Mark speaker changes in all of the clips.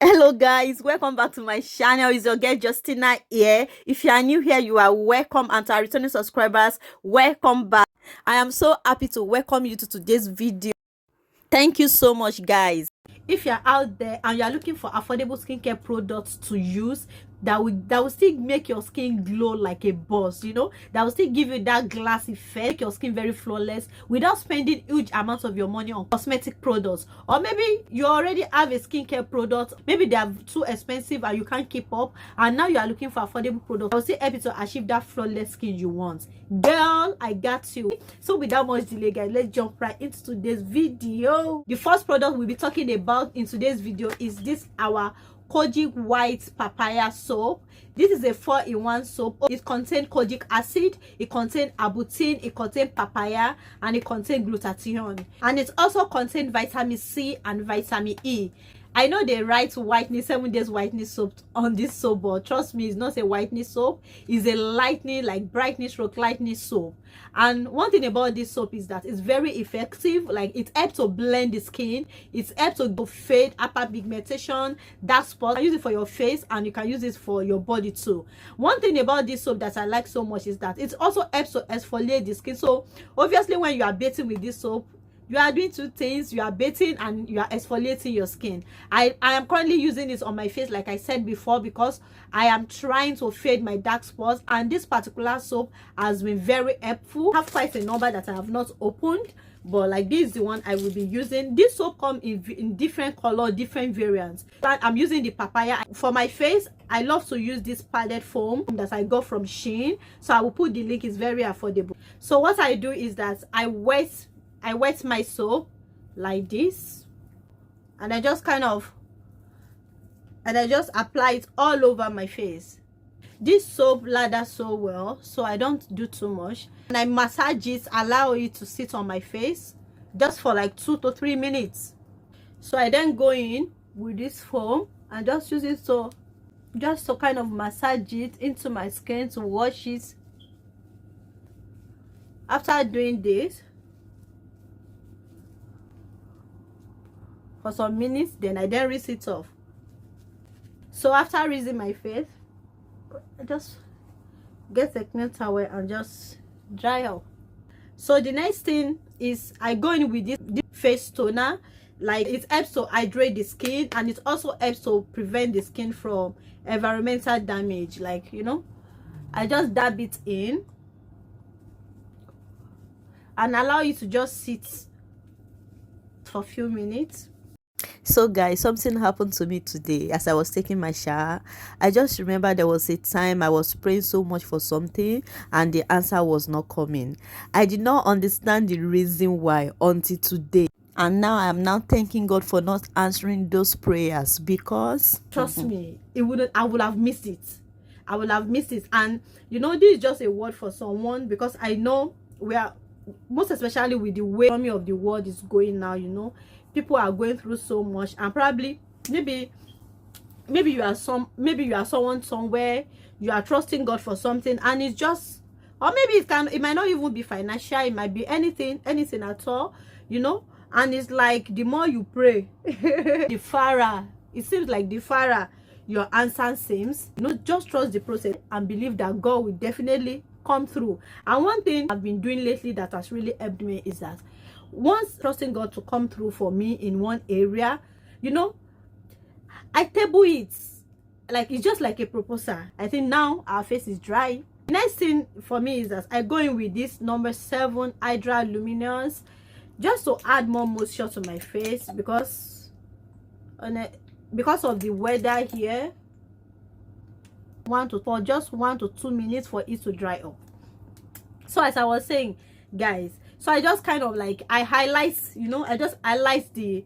Speaker 1: Hello guys, welcome back to my channel. It's your girl Justina here. If you are new here, you are welcome, and to our returning subscribers, welcome back. I am so happy to welcome you to today's video. Thank you so much guys. If you're out there and you're looking for affordable skincare products to use that will still make your skin glow like a boss, you know, that will still give you that glass effect, make your skin very flawless without spending huge amounts of your money on cosmetic products, or maybe you already have a skincare product, maybe they are too expensive and you can't keep up, and now you are looking for affordable products that will still help you to achieve that flawless skin you want. Girl, I got you. So without much delay guys, let's jump right into today's video. The first product we'll be talking about in today's video is this our kojic white papaya soap. This is a 4-in-1 soap. It contains kojic acid, it contains arbutin, it contains papaya, and it contains glutathione, and it also contains vitamin C and vitamin E. I know they write whitening 7 days whitening soap on this soap, but trust me, it's not a whitening soap. It's a lightening, like brightening stroke lightening soap. And one thing about this soap is that it's very effective. Like, it helps to blend the skin, it helps to fade hyperpigmentation, dark spots. You can use it for your face and you can use it for your body too. One thing about this soap that I like so much is that it also helps to exfoliate the skin. So obviously when you are bathing with this soap, you are doing two things: you are bathing and you are exfoliating your skin. I am currently using this on my face, like I said before, because I am trying to fade my dark spots, and this particular soap has been very helpful. I have quite a number that I have not opened, but like this is the one I will be using. This soap comes in different color, different variants, but I'm using the papaya for my face. I love to use this padded foam that I got from Shein, so I will put the link. It's very affordable. So what I do is that I wet my soap like this, and I just apply it all over my face. This soap lathers so well, so I don't do too much, and I massage it, allow it to sit on my face just for like 2 to 3 minutes. So I then go in with this foam and just use it to kind of massage it into my skin, to wash it. After doing this for some minutes, then I rinse it off. So after rinsing my face, I just get a clean towel and just dry out. So the next thing is I go in with this face toner. Like, it helps to hydrate the skin, and it also helps to prevent the skin from environmental damage. Like, you know, I just dab it in and allow it to just sit for a few minutes. So guys, something happened to me today as I was taking my shower. I just remember there was a time I was praying so much for something and the answer was not coming. I did not understand the reason why until today, and now I am now thanking God for not answering those prayers, because trust me, I would have missed it. I would have missed it. And you know, this is just a word for someone, because I know we are, most especially with the way the economy of the world is going now, you know, people are going through so much, and probably maybe you are someone somewhere, you are trusting God for something, and it's just, or maybe it might not even be financial, it might be anything at all, you know. And it's like, the more you pray the farther it seems, like the farther your answer seems. You know, just trust the process and believe that God will definitely come through. And one thing I've been doing lately that has really helped me is that once trusting God to come through for me in one area, you know, I table it. Like, it's just like a proposal. I think now our face is dry. The next thing for me is that I go in with this number 7 Hydra Luminous, just to add more moisture to my face, because of the weather here. Just 1 to 2 minutes for it to dry up. So as I was saying guys, so I just kind of like, I highlight, you know, I just highlight the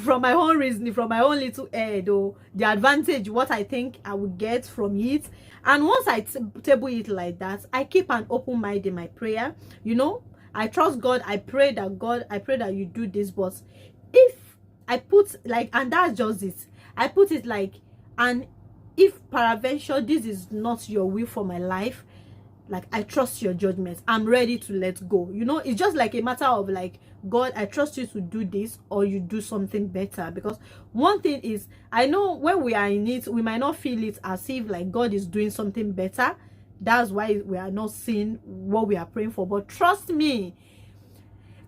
Speaker 1: from my own reasoning, from my own little head, or the advantage, what I think I would get from it. And once I table it like that, I keep an open mind in my prayer. You know, I trust God. I pray that you do this. But if I put like, and that's just it, I put it like, and if peradventure this is not your will for my life, Like, I trust your judgment, I'm ready to let go. You know, it's just like a matter of like, God, I trust you to do this, or you do something better. Because one thing is, I know when we are in it, we might not feel it as if like God is doing something better. That's why we are not seeing what we are praying for. But trust me,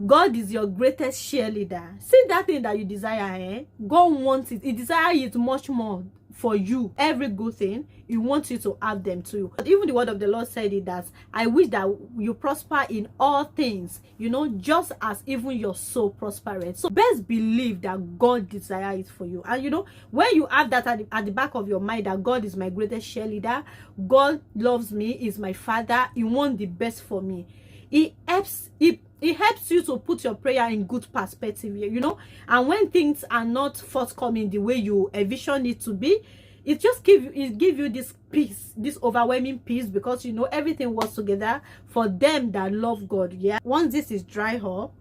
Speaker 1: God is your greatest cheerleader. See that thing that you desire, eh? God wants it. He desires it much more for you. Every good thing, He wants you to have them too. But even the word of the Lord said it, that I wish that you prosper in all things, you know, just as even your soul prospereth. So best believe that God desires it for you. And you know, when you have that at the back of your mind, that God is my greatest cheerleader, God loves me, is my Father, He wants the best for me. It helps you to put your prayer in good perspective, you know. And when things are not forthcoming the way you envision it to be, it just give you this peace, this overwhelming peace, because you know everything works together for them that love God. Yeah, once this is dry up,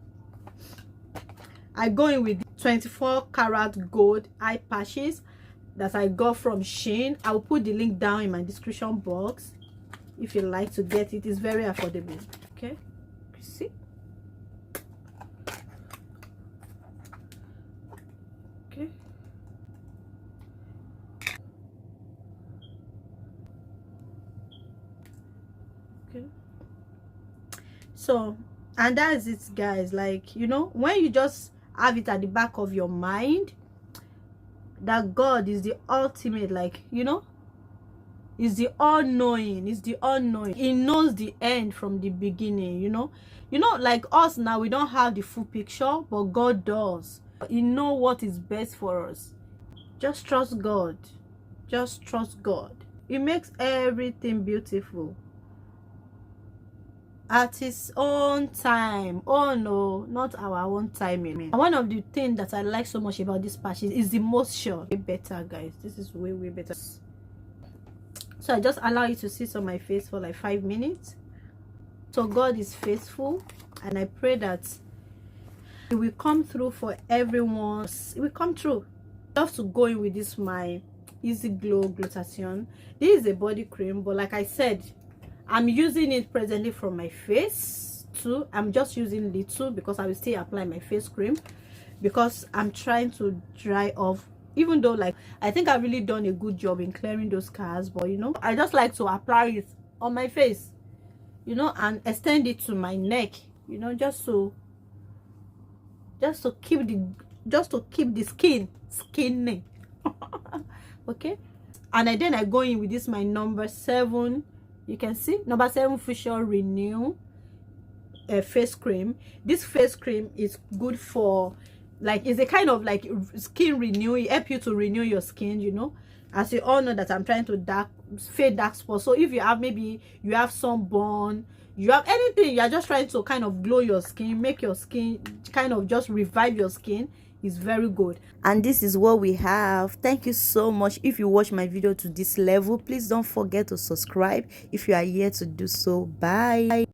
Speaker 1: I go in with 24 karat gold eye patches that I got from Shein. I'll put the link down in my description box if you like to get it. It's very affordable. Okay, see. Okay. Okay. So, and that's it, guys. Like, you know, when you just have it at the back of your mind that God is the ultimate, like, you know, is the all-knowing, is the all-knowing. He knows the end from the beginning, you know. You know, like us now, we don't have the full picture, but God does. He knows what is best for us. Just trust God. Just trust God. He makes everything beautiful at His own time. Oh no, not our own timing. And one of the things that I like so much about this patches is the moisture. Way better, guys. This is way better. So I just allow you to sit on my face for like 5 minutes. So God is faithful, and I pray that He will come through for everyone. It will come through. I love to go in with this my Easy Glow Glutathione. This is a body cream, but like I said, I'm using it presently from my face too. I'm just using little because I will still apply my face cream, because I'm trying to dry off. Even though, like, I think I've really done a good job in clearing those scars, but you know, I just like to apply it on my face, you know, and extend it to my neck, you know, just to keep the skin skinny. Okay. And then I go in with this my number 7. You can see number 7 Facial Renew face cream. This face cream is good for, like, it's a kind of like skin renew. It helps you to renew your skin, you know. As you all know that I'm trying to fade dark spots. So if you have, maybe you have sunburn, you have anything, you are just trying to kind of glow your skin, make your skin kind of just revive your skin, is very good. And this is what we have. Thank you so much. If you watch my video to this level, please don't forget to subscribe if you are here to do so. Bye.